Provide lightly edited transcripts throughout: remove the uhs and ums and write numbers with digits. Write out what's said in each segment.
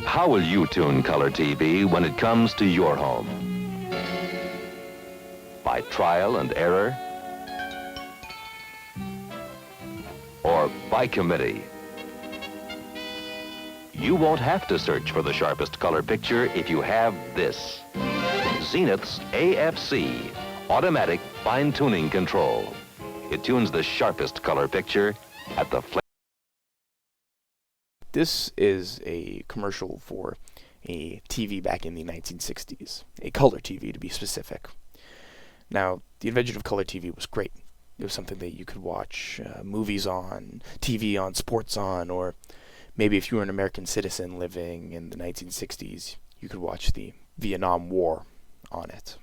How will you tune color TV when it comes to your home? By trial and error? Or by committee? You won't have to search for the sharpest color picture if you have this. Zenith's AFC, Automatic Fine Tuning Control. It tunes the sharpest color picture at the This is a commercial for a TV back in the 1960s, a color TV to be specific. Now, the invention of color TV was great. It was something that you could watch movies on, TV on, sports on, or maybe if you were an American citizen living in the 1960s, you could watch the Vietnam War on it.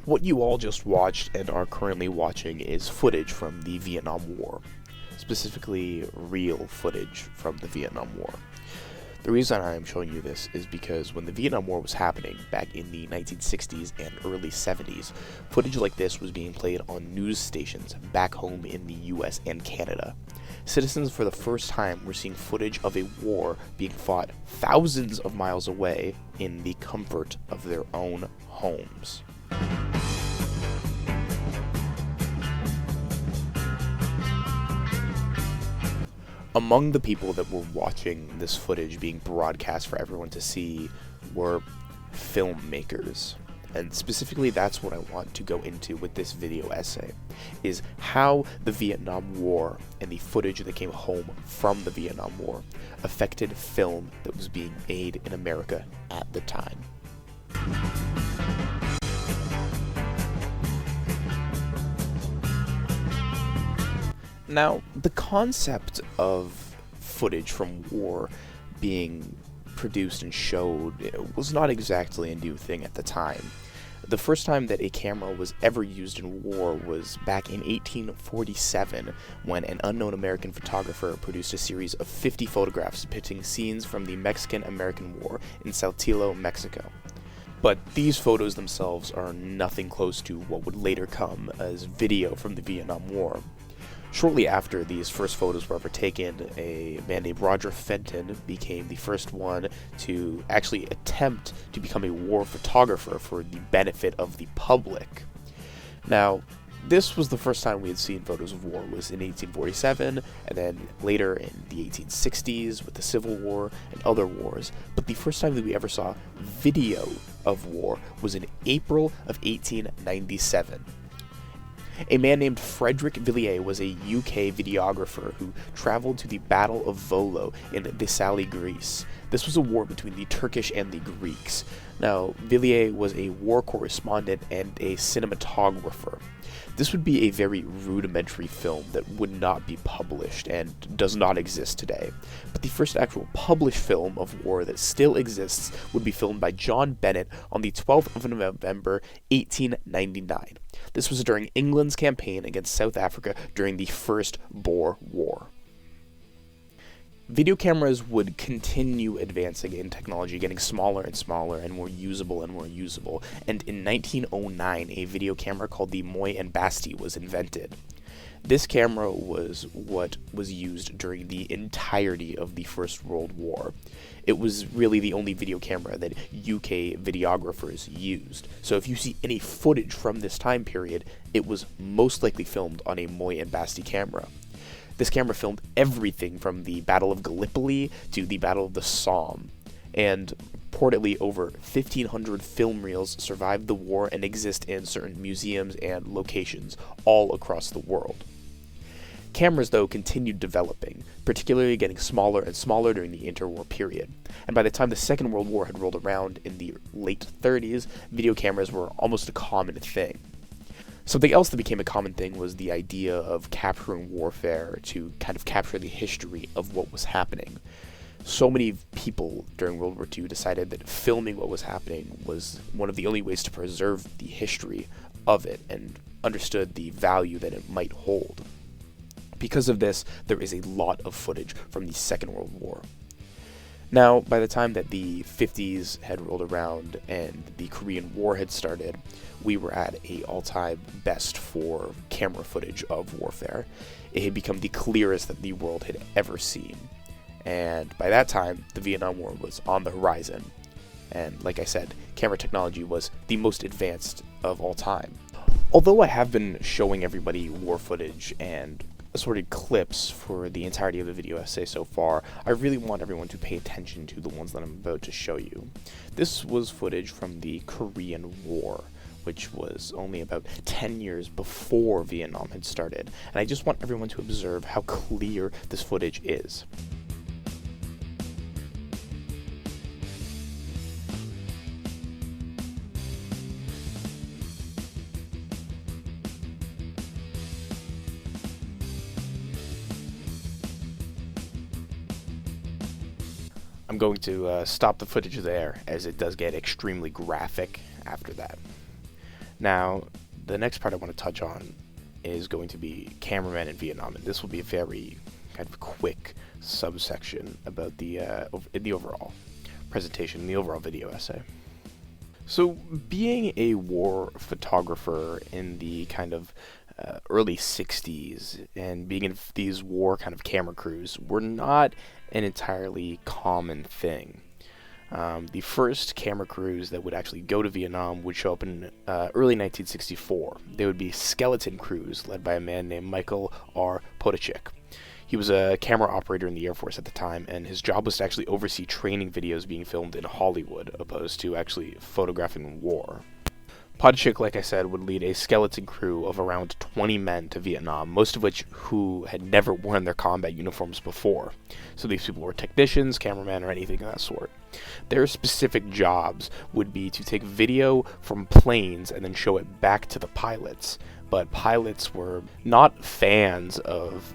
What you all just watched and are currently watching is footage from the Vietnam War, specifically real footage from the Vietnam War. The reason I am showing you this is because when the Vietnam War was happening back in the 1960s and early 70s, footage like this was being played on news stations back home in the US and Canada. Citizens for the first time were seeing footage of a war being fought thousands of miles away in the comfort of their own homes. Among the people that were watching this footage being broadcast for everyone to see were filmmakers. And specifically, that's what I want to go into with this video essay, is how the Vietnam War and the footage that came home from the Vietnam War affected film that was being made in America at the time. Now, the concept of footage from war being produced and showed was not exactly a new thing at the time. The first time that a camera was ever used in war was back in 1847, when an unknown American photographer produced a series of 50 photographs depicting scenes from the Mexican-American War in Saltillo, Mexico. But these photos themselves are nothing close to what would later come as video from the Vietnam War. Shortly after these first photos were ever taken, a man named Roger Fenton became the first one to actually attempt to become a war photographer for the benefit of the public. Now, this was the first time we had seen photos of war, was in 1847, and then later in the 1860s with the Civil War and other wars. But the first time that we ever saw video of war was in April of 1897. A man named Frederick Villiers was a UK videographer who traveled to the Battle of Volo in Thessaly, Greece. This was a war between the Turkish and the Greeks. Now, Villiers was a war correspondent and a cinematographer. This would be a very rudimentary film that would not be published and does not exist today. But the first actual published film of war that still exists would be filmed by John Bennett on the 12th of November, 1899. This was during England's campaign against South Africa during the First Boer War. Video cameras would continue advancing in technology, getting smaller and smaller and more usable, and in 1909 a video camera called the Moy and Basti was invented. This camera was what was used during the entirety of the First World War. It was really the only video camera that UK videographers used. So if you see any footage from this time period, it was most likely filmed on a Moy and Basti camera. This camera filmed everything from the Battle of Gallipoli to the Battle of the Somme, and reportedly over 1,500 film reels survived the war and exist in certain museums and locations all across the world. Cameras, though, continued developing, particularly getting smaller and smaller during the interwar period, and by the time the Second World War had rolled around in the late 30s, video cameras were almost a common thing. Something else that became a common thing was the idea of capturing warfare to kind of capture the history of what was happening. So many people during World War II decided that filming what was happening was one of the only ways to preserve the history of it and understood the value that it might hold. Because of this, there is a lot of footage from the Second World War. Now, by the time that the 50s had rolled around and the Korean War had started, we were at an all-time best for camera footage of warfare. It had become the clearest that the world had ever seen. And by that time, the Vietnam War was on the horizon. And like I said, camera technology was the most advanced of all time. Although I have been showing everybody war footage and assorted clips for the entirety of the video essay so far, I really want everyone to pay attention to the ones that I'm about to show you. This was footage from the Korean War, which was only about 10 years before Vietnam had started, and I just want everyone to observe how clear this footage is. I'm going to stop the footage there, as it does get extremely graphic after that. Now, the next part I want to touch on is going to be cameramen in Vietnam, and this will be a very kind of quick subsection about the overall presentation, the overall video essay. So, being a war photographer in the kind of early 60s and being in these war kind of camera crews were not an entirely common thing. The first camera crews that would actually go to Vietnam would show up in early 1964. They would be skeleton crews led by a man named Michael R. Potachik. He was a camera operator in the Air Force at the time, and his job was to actually oversee training videos being filmed in Hollywood, opposed to actually photographing war. Potachik, like I said, would lead a skeleton crew of around 20 men to Vietnam, most of which who had never worn their combat uniforms before. So these people were technicians, cameramen, or anything of that sort. Their specific jobs would be to take video from planes and then show it back to the pilots, but pilots were not fans of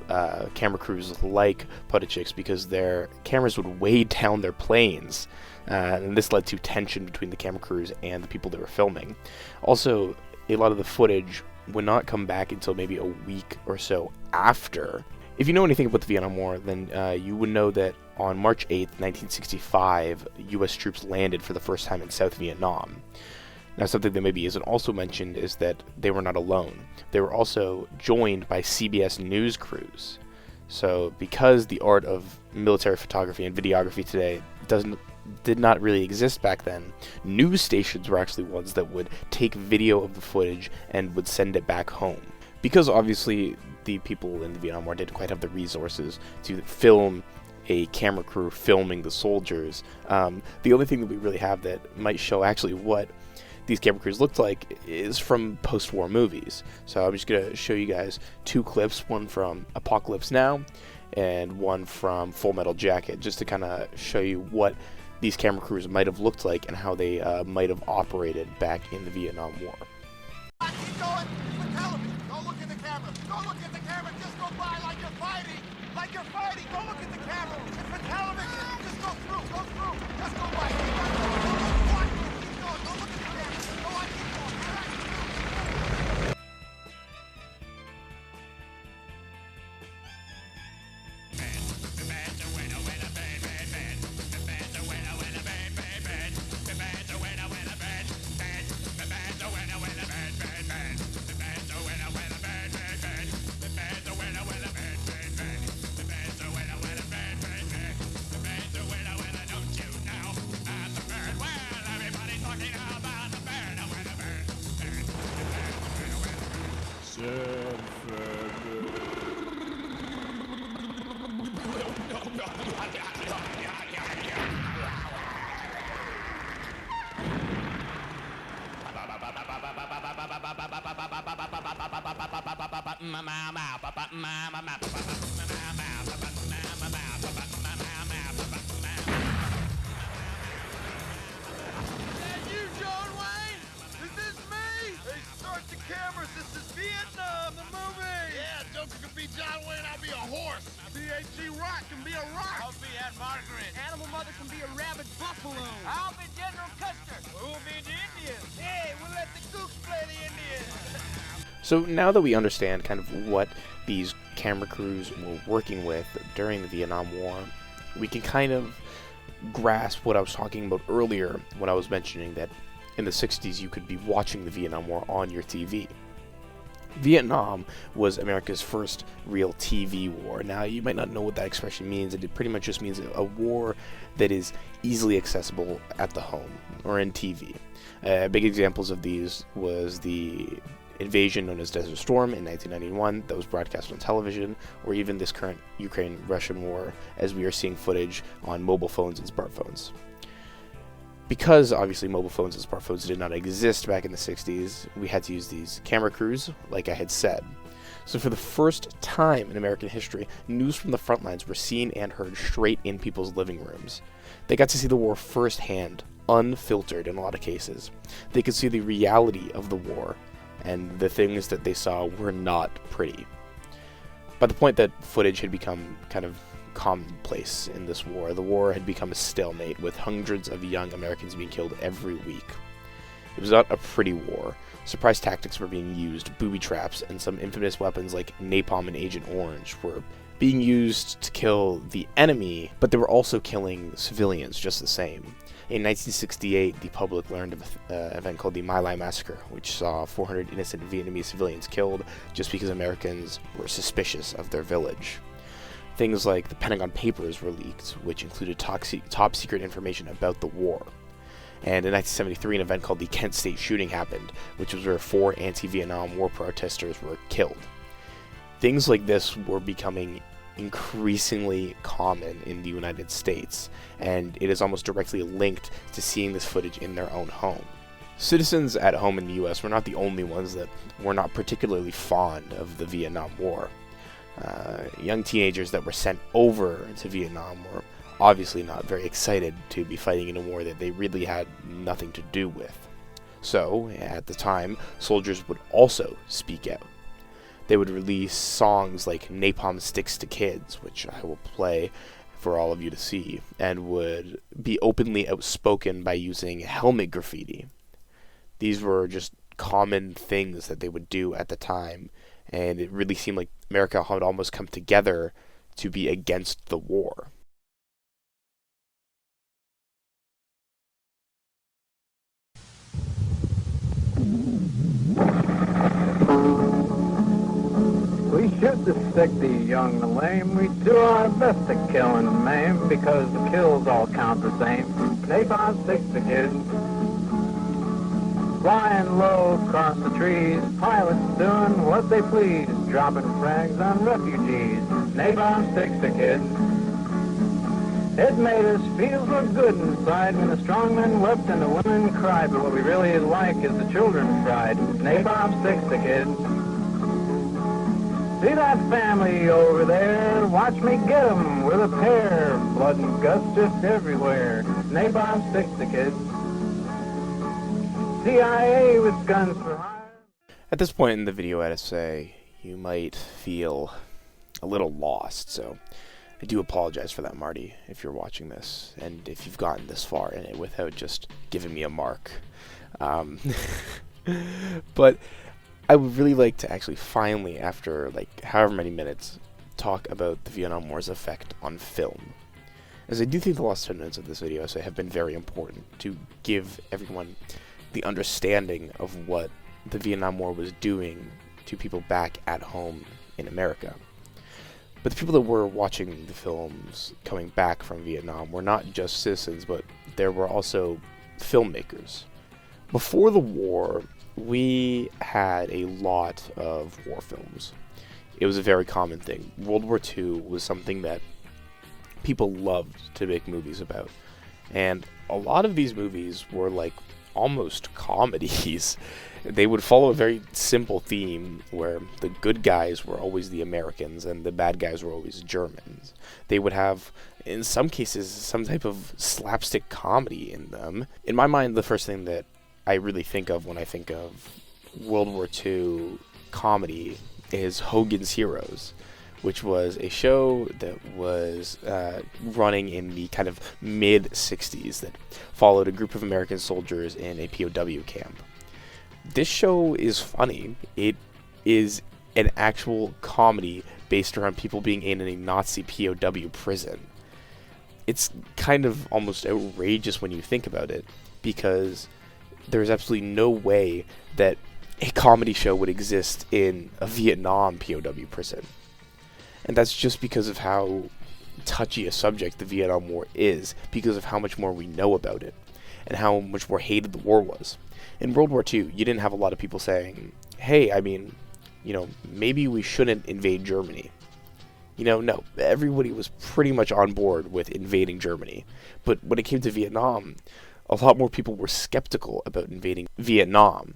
camera crews like Podachik's because their cameras would weigh down their planes, and this led to tension between the camera crews and the people they were filming. Also, a lot of the footage would not come back until maybe a week or so after. If you know anything about the Vietnam War, then you would know that on March 8th, 1965, U.S. troops landed for the first time in South Vietnam. Now, something that maybe isn't also mentioned is that they were not alone. They were also joined by CBS News crews. So, because the art of military photography and videography today did not really exist back then, news stations were actually ones that would take video of the footage and would send it back home. Because obviously the people in the Vietnam War didn't quite have the resources to film a camera crew filming the soldiers, the only thing that we really have that might show actually what these camera crews looked like is from post-war movies. So I'm just going to show you guys two clips, one from Apocalypse Now and one from Full Metal Jacket, just to kind of show you what these camera crews might have looked like and how they might have operated back in the Vietnam War. Keep going. It's for television. Don't look at the camera. Don't look at the camera. Just go by like you're fighting. Like you're fighting. Don't look at the camera. It's for television. Just go through. Go through. Just go by. Keep going. Keep going. Don't look at the camera. Go on. Keep going. This is Vietnam, the movie! Yeah, Joker can be John Wayne, I'll be a horse! B.A.G. Rock can be a rock! I'll be Aunt Margaret! Animal Mother can be a rabid buffalo! I'll be General Custer! We'll be the Indians! Hey, we'll let the Gooks play the Indians! So now that we understand kind of what these camera crews were working with during the Vietnam War, we can kind of grasp what I was talking about earlier when I was mentioning that in the 60s you could be watching the Vietnam War on your TV. Vietnam was America's first real TV war. Now, you might not know what that expression means. It pretty much just means a war that is easily accessible at the home or in TV. Big examples of these was the invasion known as Desert Storm in 1991 that was broadcast on television, or even this current Ukraine-Russian war, as we are seeing footage on mobile phones and smartphones. Because obviously mobile phones and smartphones did not exist back in the 60s, we had to use these camera crews, like I had said. So for the first time in American history, news from the front lines were seen and heard straight in people's living rooms. They got to see the war firsthand, unfiltered in a lot of cases. They could see the reality of the war, and the things that they saw were not pretty. By the point that footage had become kind of commonplace in this war, the war had become a stalemate, with hundreds of young Americans being killed every week. It was not a pretty war. Surprise tactics were being used, booby traps, and some infamous weapons like napalm and Agent Orange were being used to kill the enemy, but they were also killing civilians just the same. In 1968, the public learned of an event called the My Lai Massacre, which saw 400 innocent Vietnamese civilians killed just because Americans were suspicious of their village. Things like the Pentagon Papers were leaked, which included top secret information about the war. And in 1973, an event called the Kent State Shooting happened, which was where 4 anti-Vietnam War protesters were killed. Things like this were becoming increasingly common in the United States, and it is almost directly linked to seeing this footage in their own home. Citizens at home in the US were not the only ones that were not particularly fond of the Vietnam War. Young teenagers that were sent over to Vietnam were obviously not very excited to be fighting in a war that they really had nothing to do with. So, at the time, soldiers would also speak out. They would release songs like Napalm Sticks to Kids, which I will play for all of you to see, and would be openly outspoken by using helmet graffiti. These were just common things that they would do at the time, and it really seemed like America had almost come together to be against the war. We shoot the sick, the young, the lame. We do our best to kill and maim, because the kills all count the same. Napalm Sticks to Kids. Flying low across the trees, pilots doing what they please, dropping frags on refugees. Napalm Sticks to Kids. It made us feel so good inside when the strong men wept and the women cried, but what we really like is the children fried. Napalm Sticks to Kids. See that family over there? Watch me get 'em with a pair. Blood and guts just everywhere. Napalm Sticks to Kids. CIA with guns for hire. At this point in the video essay, you might feel a little lost, so I do apologize for that, Marty, if you're watching this, and if you've gotten this far in it without just giving me a mark. But I would really like to actually finally, after like however many minutes, talk about the Vietnam War's effect on film. As I do think the last 10 minutes of this video essay have been very important to give everyone the understanding of what the Vietnam War was doing to people back at home in America. But the people that were watching the films coming back from Vietnam were not just citizens, but there were also filmmakers. Before the war, we had a lot of war films. It was a very common thing. World War II was something that people loved to make movies about. And a lot of these movies were like almost comedies. They would follow a very simple theme where the good guys were always the Americans and the bad guys were always Germans. They would have, in some cases, some type of slapstick comedy in them. In my mind, the first thing that I really think of when I think of World War II comedy is Hogan's Heroes, which was a show that was running in the kind of mid-60s that followed a group of American soldiers in a POW camp. This show is funny. It is an actual comedy based around people being in a Nazi POW prison. It's kind of almost outrageous when you think about it, because there's absolutely no way that a comedy show would exist in a Vietnam POW prison. And that's just because of how touchy a subject the Vietnam War is, because of how much more we know about it, and how much more hated the war was. In World War II, you didn't have a lot of people saying, hey, I mean, maybe we shouldn't invade Germany. No, everybody was pretty much on board with invading Germany. But when it came to Vietnam, a lot more people were skeptical about invading Vietnam.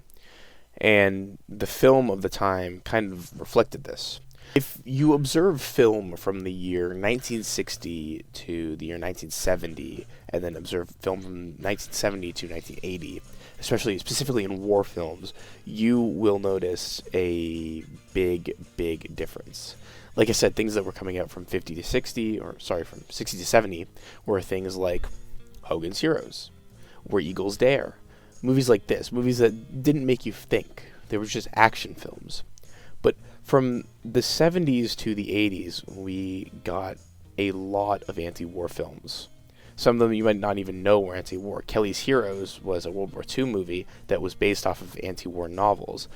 And the film of the time kind of reflected this. If you observe film from the year 1960 to the year 1970, and then observe film from 1970 to 1980, specifically in war films, you will notice a big difference. Like I said, things that were coming out from from 60 to 70 were things like Hogan's Heroes, Where Eagles Dare, movies like this, movies that didn't make you think. They were just action films. But from the 70s to the 80s, we got a lot of anti-war films. Some of them you might not even know were anti-war. Kelly's Heroes was a World War II movie that was based off of anti-war novels.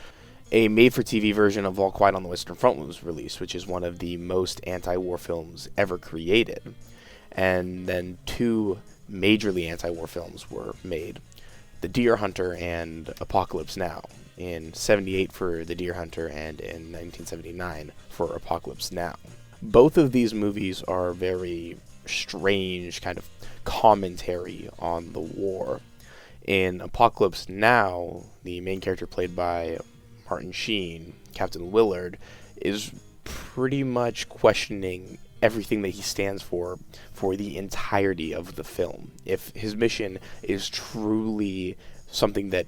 A made-for-TV version of All Quiet on the Western Front was released, which is one of the most anti-war films ever created. And then two majorly anti-war films were made. The Deer Hunter and Apocalypse Now. In 78 for The Deer Hunter and in 1979 for Apocalypse Now. Both of these movies are very strange kind of commentary on the war. In Apocalypse Now, the main character played by Martin Sheen, Captain Willard, is pretty much questioning everything that he stands for the entirety of the film. If his mission is truly something that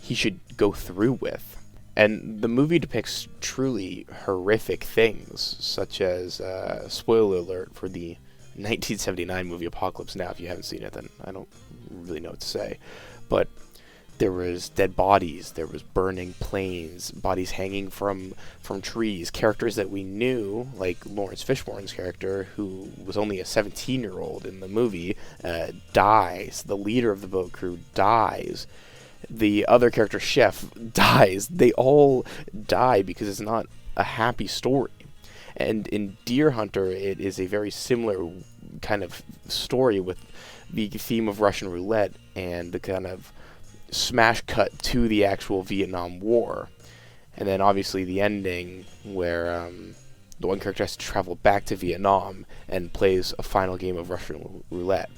he should go through with. And the movie depicts truly horrific things, such as, spoiler alert for the 1979 movie Apocalypse Now. If you haven't seen it, then I don't really know what to say. But there was dead bodies, there was burning planes, bodies hanging from trees, characters that we knew, like Lawrence Fishburne's character, who was only a 17-year-old in the movie, dies. The leader of the boat crew dies. The other character, Chef, dies. They all die because it's not a happy story. And in Deer Hunter, it is a very similar kind of story with the theme of Russian roulette and the kind of smash cut to the actual Vietnam War. And then obviously the ending where the one character has to travel back to Vietnam and plays a final game of Russian roulette.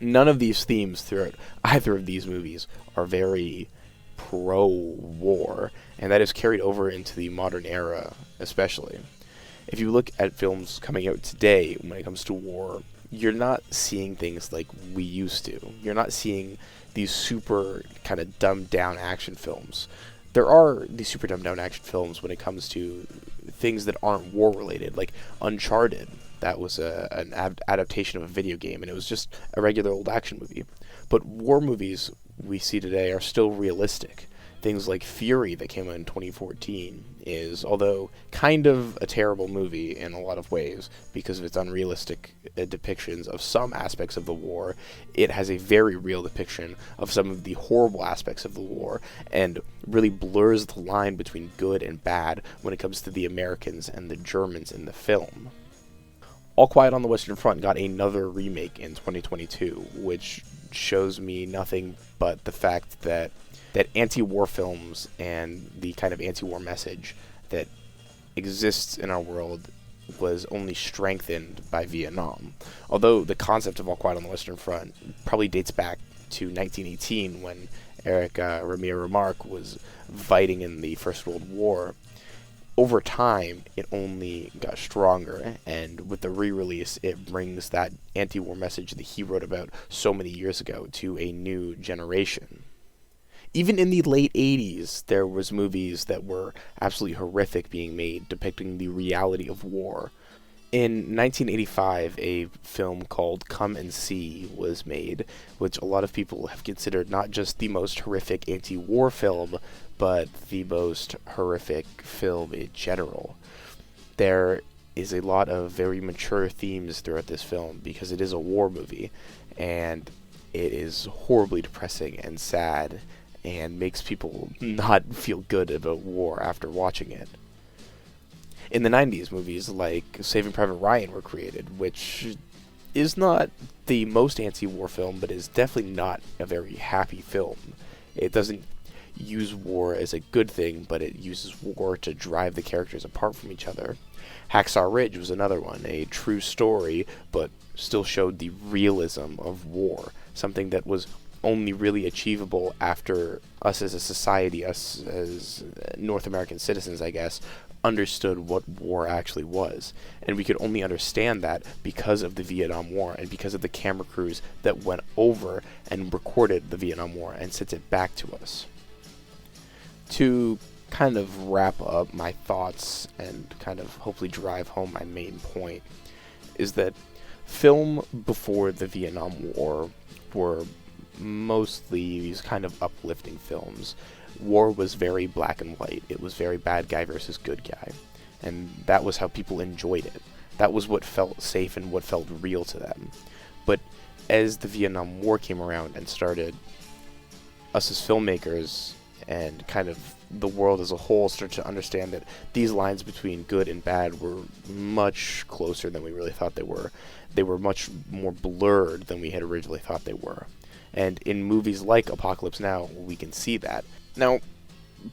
None of these themes throughout either of these movies are very pro-war, and that is carried over into the modern era especially. If you look at films coming out today when it comes to war, you're not seeing things like we used to. You're not seeing these super kind of dumbed down action films. There are these super dumbed down action films when it comes to things that aren't war related, like Uncharted. That was an adaptation of a video game, and it was just a regular old action movie. But war movies we see today are still realistic. Things like Fury that came out in 2014 is, although kind of a terrible movie in a lot of ways because of its unrealistic depictions of some aspects of the war, it has a very real depiction of some of the horrible aspects of the war and really blurs the line between good and bad when it comes to the Americans and the Germans in the film. All Quiet on the Western Front got another remake in 2022, which shows me nothing but the fact that anti-war films and the kind of anti-war message that exists in our world was only strengthened by Vietnam. Although the concept of All Quiet on the Western Front probably dates back to 1918 when Eric Ramirez Remarque was fighting in the First World War. Over time, it only got stronger, and with the re-release, it brings that anti-war message that he wrote about so many years ago to a new generation. Even in the late 80s, there was movies that were absolutely horrific being made, depicting the reality of war. In 1985, a film called Come and See was made, which a lot of people have considered not just the most horrific anti-war film, but the most horrific film in general. There is a lot of very mature themes throughout this film because it is a war movie, and it is horribly depressing and sad, and makes people not feel good about war after watching it. In the 90s, movies like Saving Private Ryan were created, which is not the most anti-war film, but is definitely not a very happy film. It doesn't use war as a good thing, but it uses war to drive the characters apart from each other. Hacksaw Ridge was another one, a true story, but still showed the realism of war, something that was only really achievable after us as a society, us as North American citizens, I guess, understood what war actually was. And we could only understand that because of the Vietnam War and because of the camera crews that went over and recorded the Vietnam War and sent it back to us. To kind of wrap up my thoughts and kind of hopefully drive home my main point is that film before the Vietnam War were mostly these kind of uplifting films. War was very black and white. It was very bad guy versus good guy. And that was how people enjoyed it. That was what felt safe and what felt real to them. But as the Vietnam War came around and started, us as filmmakers and kind of the world as a whole started to understand that these lines between good and bad were much closer than we really thought they were. They were much more blurred than we had originally thought they were. And in movies like Apocalypse Now, we can see that. Now,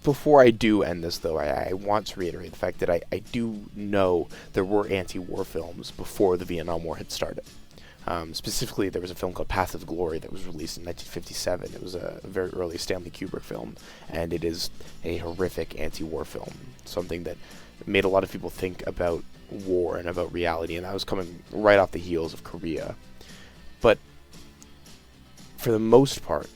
before I do end this, though, I want to reiterate the fact that I do know there were anti-war films before the Vietnam War had started. Specifically, there was a film called Path of Glory that was released in 1957. It was a very early Stanley Kubrick film, and it is a horrific anti-war film, something that made a lot of people think about war and about reality, and that was coming right off the heels of Korea. But for the most part,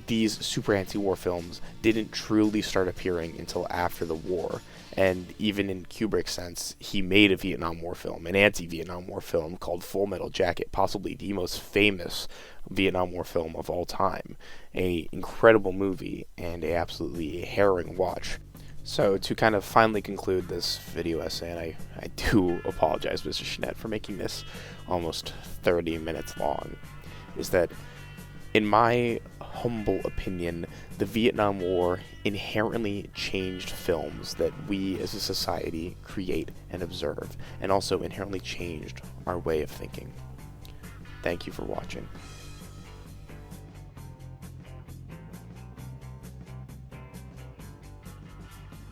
these super anti-war films didn't truly start appearing until after the war. And even in Kubrick's sense, he made a Vietnam War film, an anti-Vietnam War film called Full Metal Jacket, possibly the most famous Vietnam War film of all time. A incredible movie and a absolutely harrowing watch. So to kind of finally conclude this video essay, and I do apologize, Mr. Schnett, for making this almost 30 minutes long, is that in my humble opinion, the Vietnam War inherently changed films that we as a society create and observe, and also inherently changed our way of thinking. Thank you for watching.